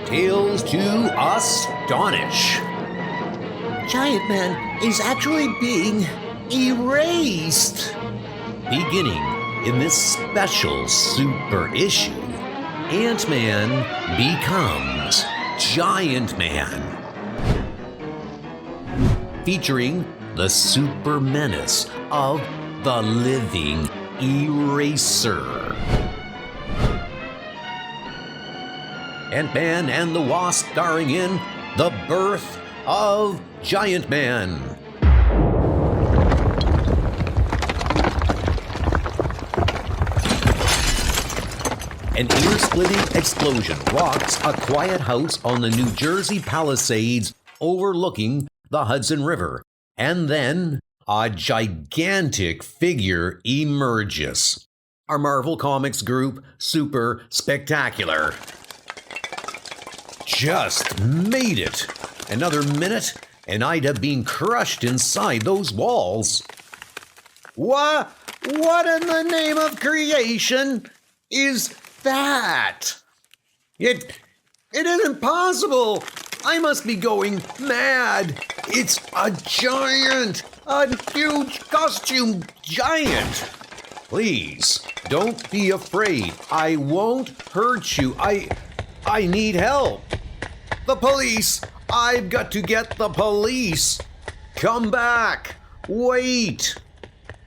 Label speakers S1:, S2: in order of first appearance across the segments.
S1: Tales to Astonish.
S2: Giant Man is actually being erased.
S1: Beginning in this special super issue, Ant-Man becomes Giant Man. Featuring the super menace of the living Eraser. Ant-Man and the Wasp starring in The Birth of Giant Man. An ear-splitting explosion rocks a quiet house on the New Jersey Palisades overlooking the Hudson River. And then a gigantic figure emerges. Our Marvel Comics group, Super Spectacular. Just made it. Another minute, and I'd have been crushed inside those walls. What in the name of creation is that? It isn't possible. I must be going mad. It's a huge costume giant. Please, don't be afraid. I won't hurt you. I need help. The police! I've got to get the police! Come back! Wait!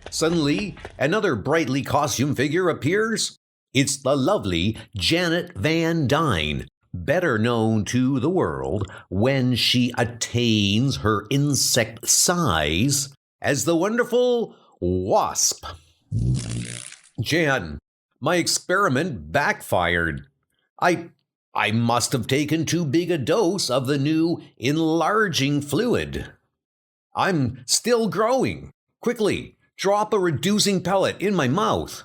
S1: Suddenly, another brightly costumed figure appears. It's the lovely Janet Van Dyne, better known to the world when she attains her insect size as the wonderful Wasp. Jan, my experiment backfired. I must have taken too big a dose of the new enlarging fluid. I'm still growing. Quickly, drop a reducing pellet in my mouth.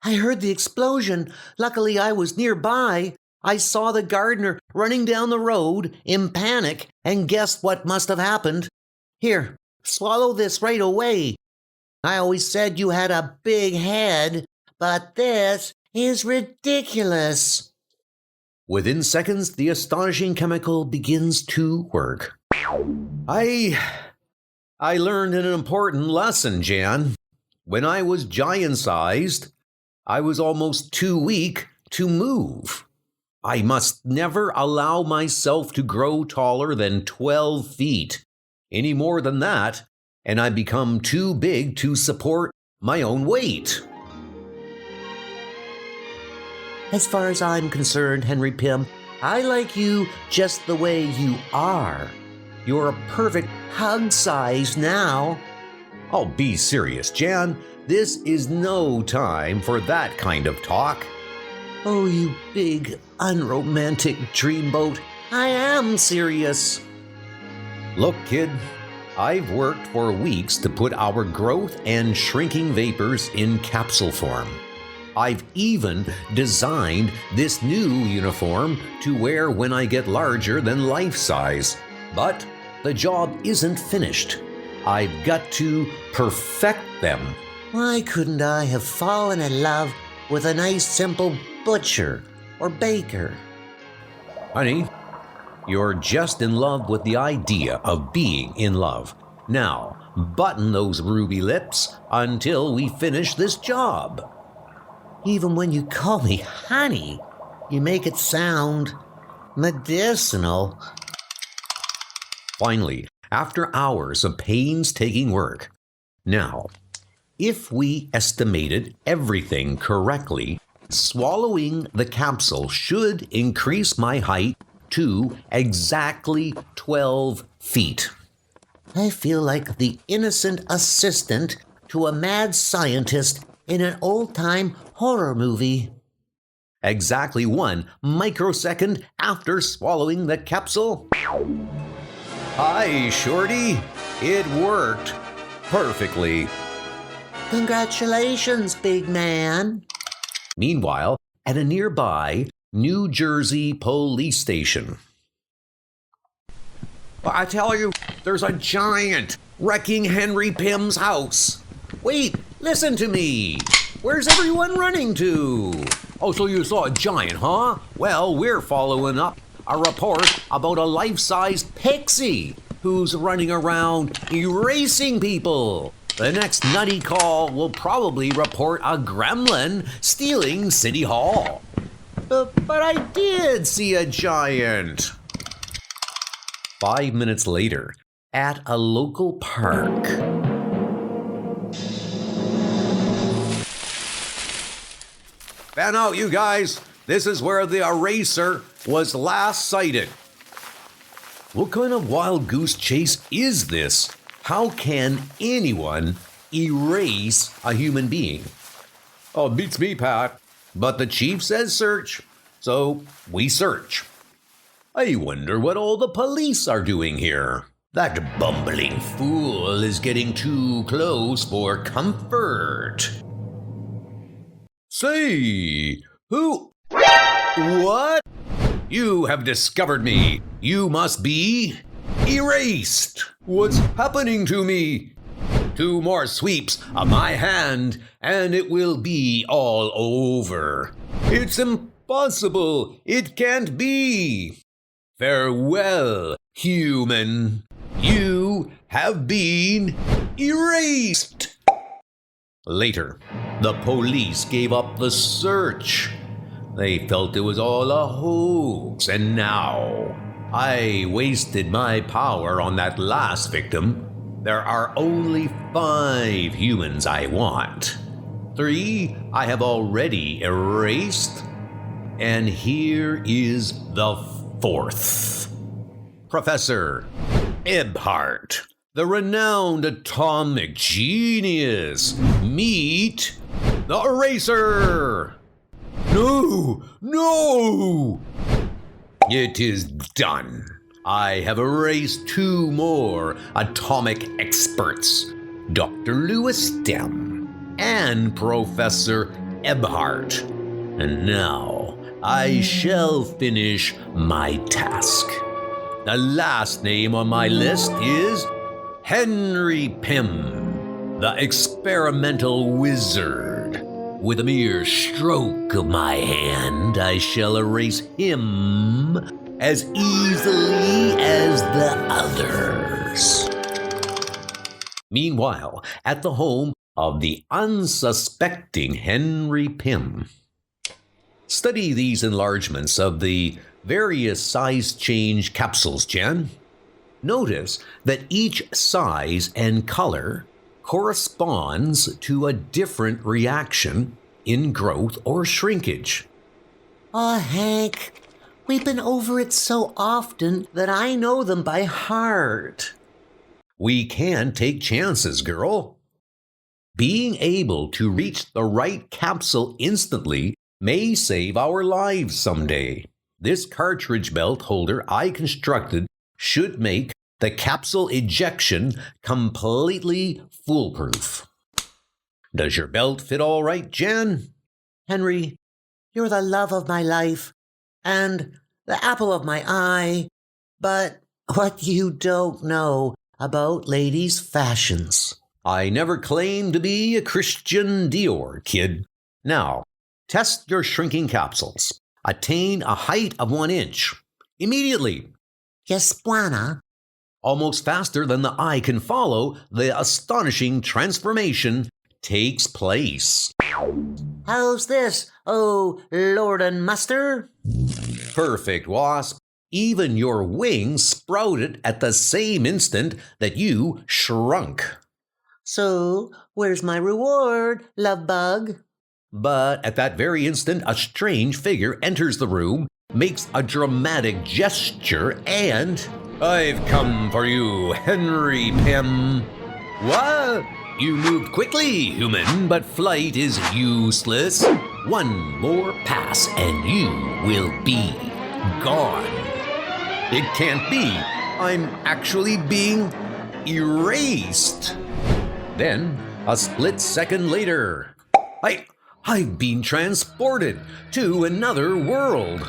S2: I heard the explosion. Luckily, I was nearby. I saw the gardener running down the road in panic and guessed what must have happened. Here, swallow this right away. I always said you had a big head, but this is ridiculous.
S1: Within seconds, the astonishing chemical begins to work. I learned an important lesson, Jan. When I was giant-sized, I was almost too weak to move. I must never allow myself to grow taller than 12 feet. Any more than that, and I become too big to support my own weight.
S2: As far as I'm concerned, Henry Pym, I like you just the way you are. You're a perfect hug size now.
S1: Oh, be serious, Jan. This is no time for that kind of talk.
S2: Oh, you big, unromantic dreamboat. I am serious.
S1: Look, kid, I've worked for weeks to put our growth and shrinking vapors in capsule form. I've even designed this new uniform to wear when I get larger than life size. But the job isn't finished. I've got to perfect them.
S2: Why couldn't I have fallen in love with a nice simple butcher or baker?
S1: Honey, you're just in love with the idea of being in love. Now, button those ruby lips until we finish this job.
S2: Even when you call me honey, you make it sound medicinal.
S1: Finally, after hours of painstaking work. Now, if we estimated everything correctly, swallowing the capsule should increase my height to exactly 12 feet.
S2: I feel like the innocent assistant to a mad scientist in an old-time horror movie.
S1: Exactly 1 microsecond after swallowing the capsule. Hi, Shorty. It worked perfectly.
S2: Congratulations, big man.
S1: Meanwhile, at a nearby New Jersey police station. I tell you, there's a giant wrecking Henry Pym's house. Wait, listen to me. Where's everyone running to? Oh, so you saw a giant, huh? Well, we're following up a report about a life-sized pixie who's running around erasing people. The next nutty call will probably report a gremlin stealing City Hall. But I did see a giant. 5 minutes later, at a local park. Fan out, you guys. This is where the eraser was last sighted. What kind of wild goose chase is this? How can anyone erase a human being? Oh, beats me, Pat. But the chief says search, so we search. I wonder what all the police are doing here. That bumbling fool is getting too close for comfort. Say, who? What? You have discovered me. You must be erased. What's happening to me? 2 more sweeps of my hand, and it will be all over. It's impossible. It can't be. Farewell, human. You have been erased. Later, the police gave up the search. They felt it was all a hoax, and now I wasted my power on that last victim. There are only 5 humans I want. 3 I have already erased, and here is the 4th. Professor Ebhart, the renowned atomic genius. Meet the eraser. No, no! It is done. I have erased 2 more atomic experts, Dr. Lewis Stem and Professor Ebhart. And now I shall finish my task. The last name on my list is Henry Pym, the experimental wizard. With a mere stroke of my hand, I shall erase him as easily as the others. Meanwhile, at the home of the unsuspecting Henry Pym. Study these enlargements of the various size change capsules, Jen. Notice that each size and color corresponds to a different reaction in growth or shrinkage.
S2: Oh, Hank, we've been over it so often that I know them by heart.
S1: We can take chances, girl. Being able to reach the right capsule instantly may save our lives someday. This cartridge belt holder I constructed should make the capsule ejection completely foolproof. Does your belt fit all right, Jan?
S2: Henry, you're the love of my life and the apple of my eye. But what you don't know about ladies' fashions.
S1: I never claimed to be a Christian Dior, kid. Now, test your shrinking capsules. Attain a height of 1 inch. Immediately.
S2: Yes, Buana.
S1: Almost faster than the eye can follow, the astonishing transformation takes place.
S2: How's this, oh Lord and Master?
S1: Perfect, Wasp. Even your wings sprouted at the same instant that you shrunk.
S2: So, where's my reward, love bug?
S1: But at that very instant, a strange figure enters the room, makes a dramatic gesture, and... I've come for you, Henry Pym. What? You moved quickly, human, but flight is useless. 1 more pass and you will be gone. It can't be. I'm actually being erased. Then, a split second later, I've been transported to another world.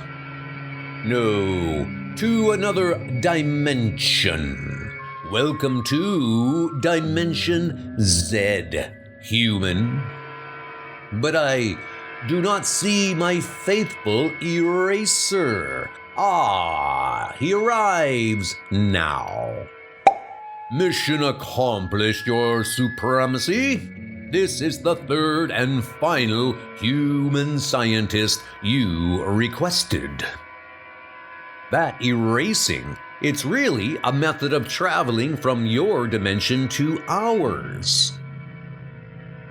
S1: No, to another dimension. Welcome to Dimension Zed, human. But I do not see my faithful eraser. Ah, he arrives now. Mission accomplished, Your Supremacy. This is the third and final human scientist you requested. That erasing, it's really a method of traveling from your dimension to ours.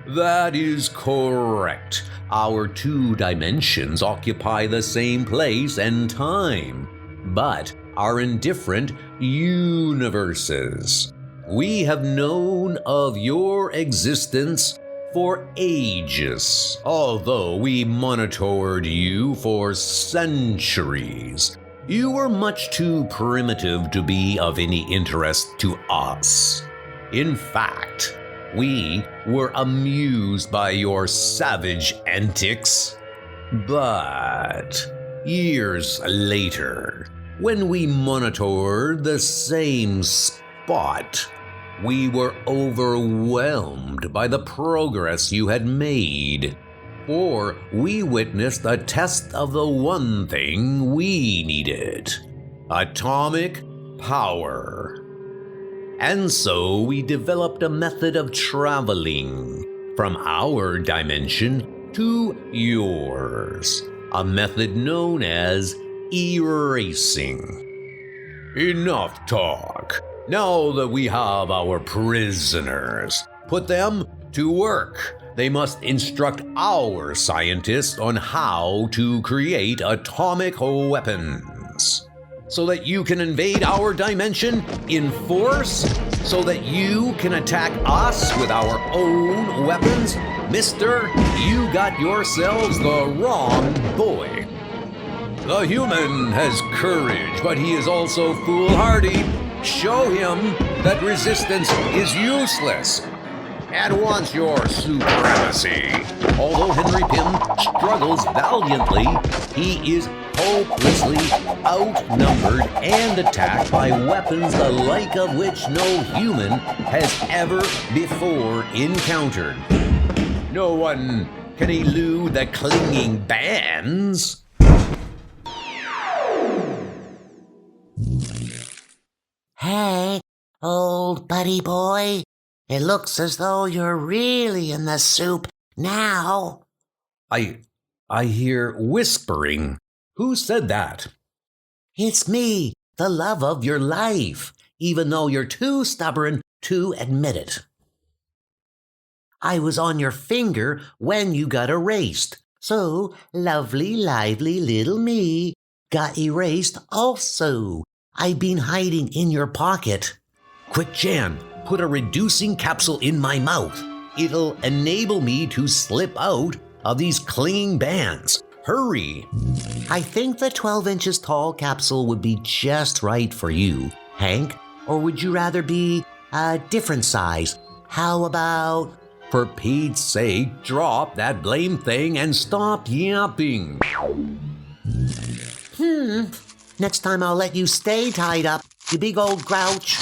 S1: That is correct. Our two dimensions occupy the same place and time, but are in different universes. We have known of your existence for ages, although we monitored you for centuries. You were much too primitive to be of any interest to us. In fact, we were amused by your savage antics. But years later, when we monitored the same spot, we were overwhelmed by the progress you had made. For we witnessed a test of the one thing we needed: atomic power. And so we developed a method of traveling from our dimension to yours, a method known as erasing. Enough talk. Now that we have our prisoners, put them to work. They must instruct our scientists on how to create atomic weapons, so that you can invade our dimension in force, so that you can attack us with our own weapons. Mister, you got yourselves the wrong boy. The human has courage, but he is also foolhardy. Show him that resistance is useless. At once, Your Supremacy. Although Henry Pym struggles valiantly, he is hopelessly outnumbered and attacked by weapons the like of which no human has ever before encountered. No one can elude the clinging bands.
S2: Hey, old buddy boy. It looks as though you're really in the soup now.
S1: I hear whispering. Who said that?
S2: It's me, the love of your life, even though you're too stubborn to admit it. I was on your finger when you got erased, so lovely, lively little me got erased also. I've been hiding in your pocket.
S1: Quick, Jan, put a reducing capsule in my mouth. It'll enable me to slip out of these clinging bands. Hurry!
S2: I think the 12 inches tall capsule would be just right for you, Hank. Or would you rather be a different size? How about...
S1: For Pete's sake, drop that blame thing and stop yapping.
S2: Next time I'll let you stay tied up, you big old grouch.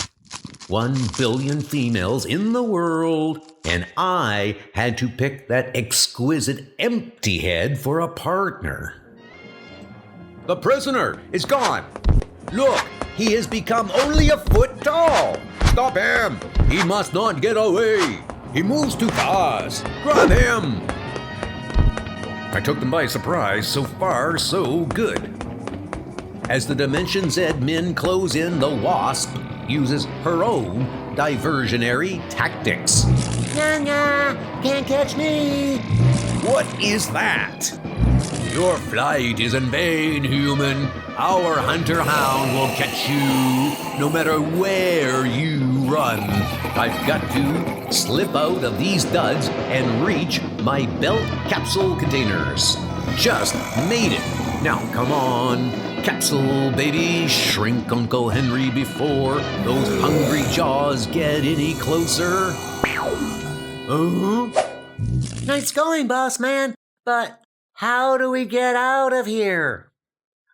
S1: 1 billion females in the world, and I had to pick that exquisite empty head for a partner. The prisoner is gone. Look, he has become only a foot tall. Stop him. He must not get away. He moves too fast. Grab him. I took them by surprise. So far, so good. As the Dimension Zed men close in, the Wasp uses her own diversionary tactics.
S2: Nah, can't catch me.
S1: What is that? Your flight is in vain, human. Our hunter hound will catch you no matter where you run. I've got to slip out of these duds and reach my belt capsule containers. Just made it. Now come on, capsule baby, shrink Uncle Henry before those hungry jaws get any closer.
S2: Nice going, boss man, but how do we get out of here?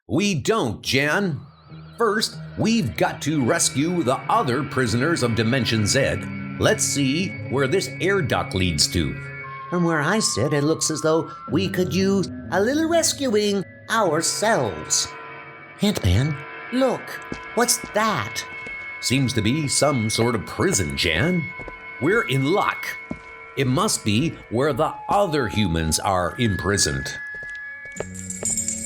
S1: We don't, Jan. First, we've got to rescue the other prisoners of Dimension Zed. Let's see where this air duct leads to.
S2: From where I sit, it looks as though we could use a little rescuing ourselves. Ant-Man, look, what's that?
S1: Seems to be some sort of prison, Jan. We're in luck. It must be where the other humans are imprisoned.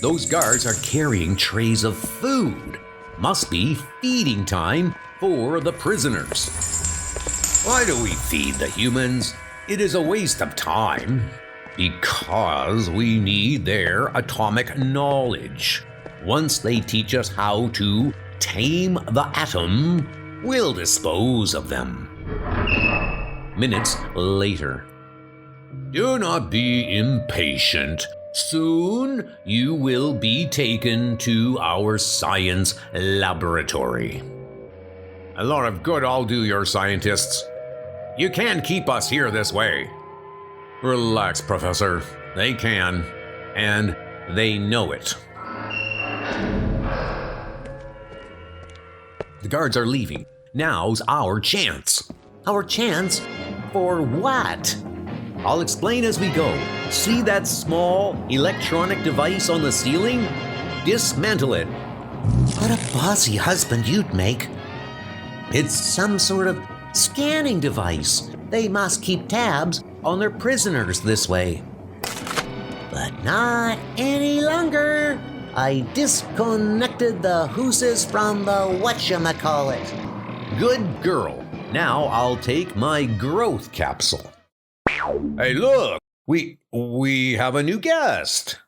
S1: Those guards are carrying trays of food. Must be feeding time for the prisoners. Why do we feed the humans? It is a waste of time. Because we need their atomic knowledge. Once they teach us how to tame the atom, we'll dispose of them. Minutes later. Do not be impatient. Soon you will be taken to our science laboratory. A lot of good I'll do, your scientists. You can't keep us here this way. Relax, Professor. They can, and they know it. The guards are leaving. Now's our chance.
S2: Our chance? For what?
S1: I'll explain as we go. See that small electronic device on the ceiling? Dismantle it.
S2: What a bossy husband you'd make. It's some sort of scanning device. They must keep tabs on their prisoners this way. But not any longer. I disconnected the hooses from the whatchamacallit.
S1: Good girl. Now I'll take my growth capsule. Hey, look! We have a new guest.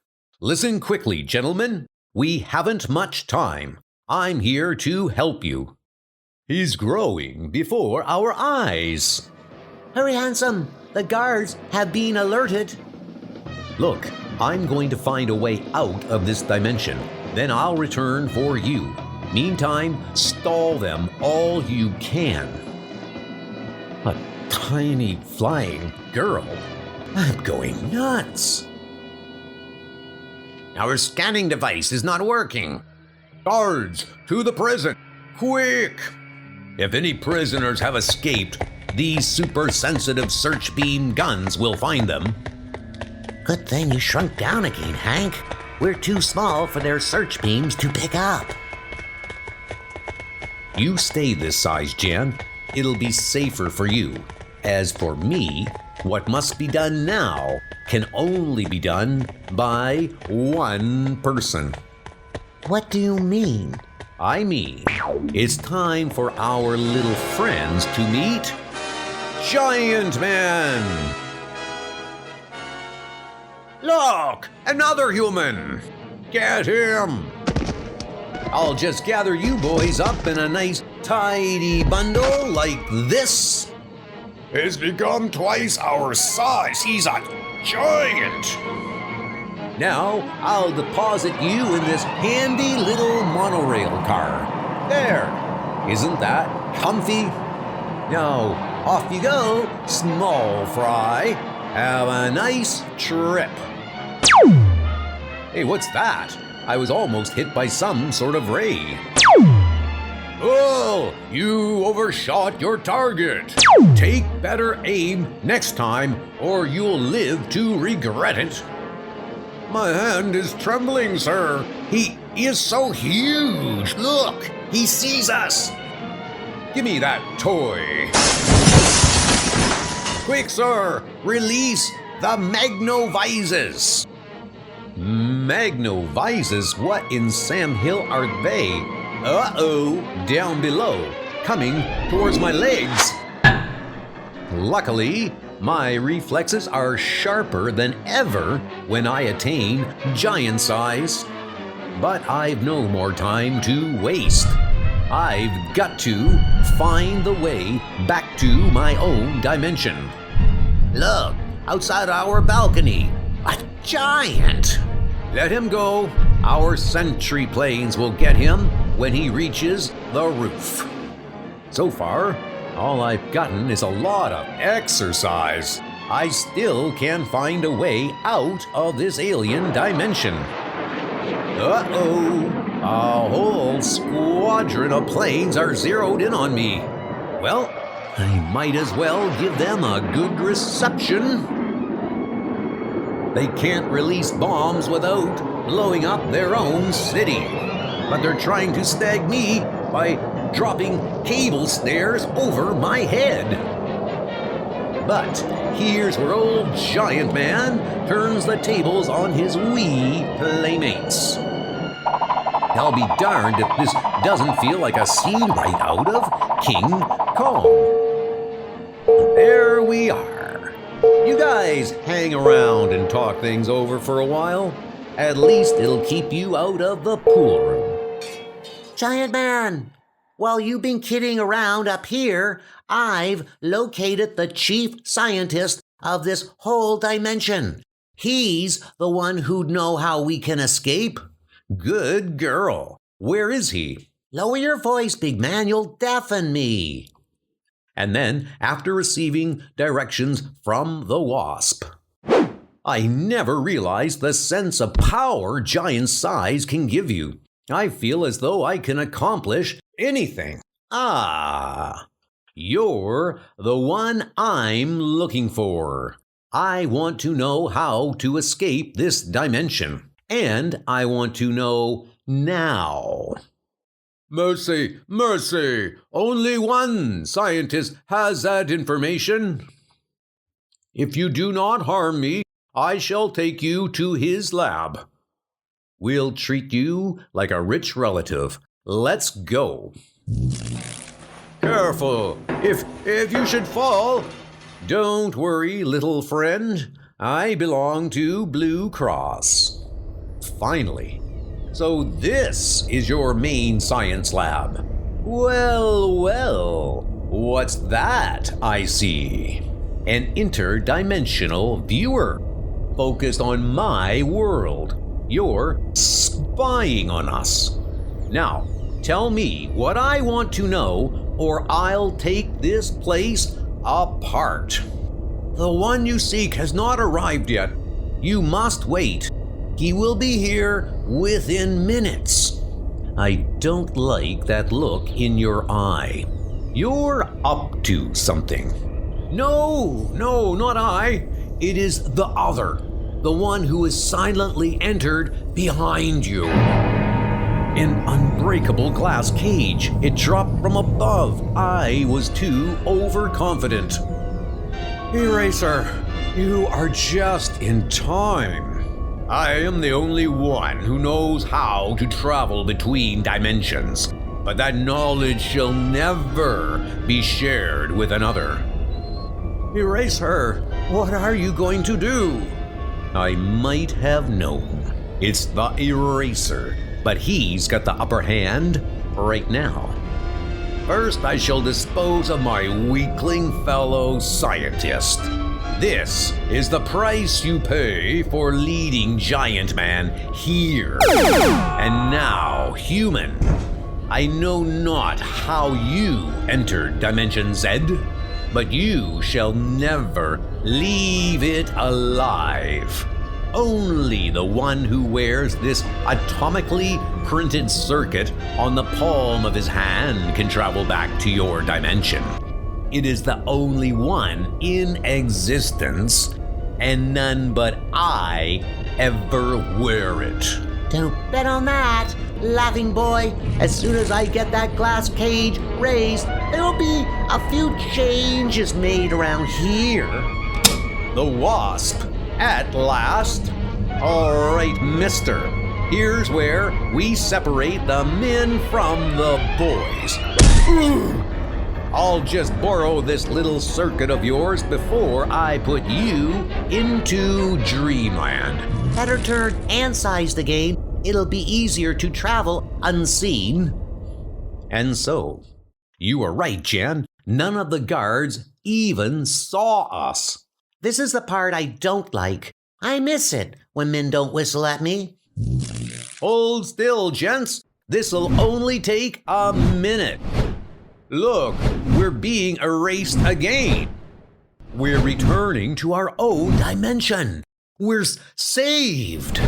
S1: Listen quickly, gentlemen. We haven't much time. I'm here to help you. He's growing before our eyes.
S2: Hurry, handsome. The guards have been alerted.
S1: Look, I'm going to find a way out of this dimension. Then I'll return for you. Meantime, stall them all you can. A tiny flying girl. I'm going nuts. Our scanning device is not working. Guards, to the prison, quick! If any prisoners have escaped, these super-sensitive search beam guns will find them.
S2: Good thing you shrunk down again, Hank. We're too small for their search beams to pick up.
S1: You stay this size, Jan. It'll be safer for you. As for me, what must be done now can only be done by one person.
S2: What do you mean?
S1: I mean, it's time for our little friends to meet Giant Man! Look! Another human! Get him! I'll just gather you boys up in a nice tidy bundle like this. He's become twice our size. He's a giant! Now, I'll deposit you in this handy little monorail car. There! Isn't that comfy? Now, off you go, small fry. Have a nice trip. Hey, what's that? I was almost hit by some sort of ray. Oh, you overshot your target. Take better aim next time, or you'll live to regret it. My hand is trembling, sir. He is so huge. Look, he sees us. Give me that toy. Quick, sir, release the magnovises. Magnovises? What in Sam Hill are they? Uh-oh, down below, coming towards my legs. Luckily, my reflexes are sharper than ever when I attain giant size. But I've no more time to waste. I've got to find the way back to my own dimension. Look, outside our balcony, a giant! Let him go. Our sentry planes will get him when he reaches the roof. So far, all I've gotten is a lot of exercise. I still can't find a way out of this alien dimension. Uh-oh, a whole squadron of planes are zeroed in on me. Well, I might as well give them a good reception. They can't release bombs without blowing up their own city. but they're trying to snag me by dropping cable snares over my head. But here's where old Giant Man turns the tables on his wee playmates. I'll be darned if this doesn't feel like a scene right out of King Kong. There we are. You guys hang around and talk things over for a while. At least it'll keep you out of the pool room.
S2: Giant Man, while you've been kidding around up here, I've located the chief scientist of this whole dimension. He's the one who'd know how we can escape.
S1: Good girl. Where is he?
S2: Lower your voice, big man. You'll deafen me.
S1: And then, after receiving directions from the Wasp, I never realized the sense of power giant size can give you. I feel as though I can accomplish anything. Ah, you're the one I'm looking for. I want to know how to escape this dimension, and I want to know now. Mercy, mercy! Only one scientist has that information. If you do not harm me, I shall take you to his lab. We'll treat you like a rich relative. Let's go. Careful, if you should fall. Don't worry, little friend. I belong to Blue Cross. Finally. So this is your main science lab. Well, well, what's that I see? An interdimensional viewer, focused on my world. You're spying on us. Now, tell me what I want to know, or I'll take this place apart. The one you seek has not arrived yet. You must wait. He will be here within minutes. I don't like that look in your eye. You're up to something. No, not I. It is the other, the one who has silently entered behind you. An unbreakable glass cage. It dropped from above. I was too overconfident. Eraser, you are just in time. I am the only one who knows how to travel between dimensions, but that knowledge shall never be shared with another. Eraser, what are you going to do? I might have known. It's the Eraser, but he's got the upper hand right now. First, I shall dispose of my weakling fellow scientist. This is the price you pay for leading Giant Man here. And now, human, I know not how you entered Dimension Zed, but you shall never leave it alive. Only the one who wears this atomically printed circuit on the palm of his hand can travel back to your dimension. It is the only one in existence, and none but I ever wear it.
S2: Don't bet on that, laughing boy. As soon as I get that glass cage raised, there will be a few changes made around here.
S1: The Wasp, at last. All right, mister. Here's where we separate the men from the boys. I'll just borrow this little circuit of yours before I put you into Dreamland.
S2: Better turn and size the game. It'll be easier to travel unseen.
S1: And so, you were right, Jan. None of the guards even saw us.
S2: This is the part I don't like. I miss it when men don't whistle at me.
S1: Hold still, gents. This'll only take a minute. Look, we're being erased again. We're returning to our own dimension. We're saved.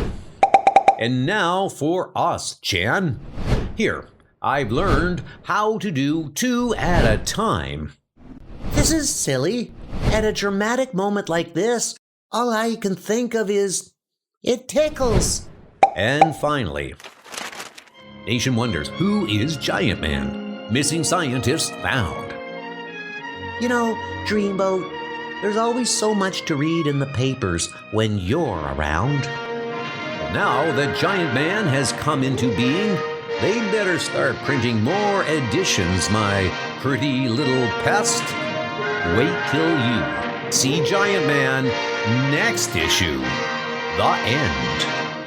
S1: And now for us, Chan. Here, I've learned how to do 2 at a time.
S2: This is silly. At a dramatic moment like this, all I can think of is, it tickles.
S1: And finally, Nation wonders, who is Giant Man? Missing scientists found.
S2: You know, Dreamboat, there's always so much to read in the papers when you're around.
S1: Now that Giant Man has come into being, they'd better start printing more editions, my pretty little pest. Wait till you see Giant Man next issue. The end.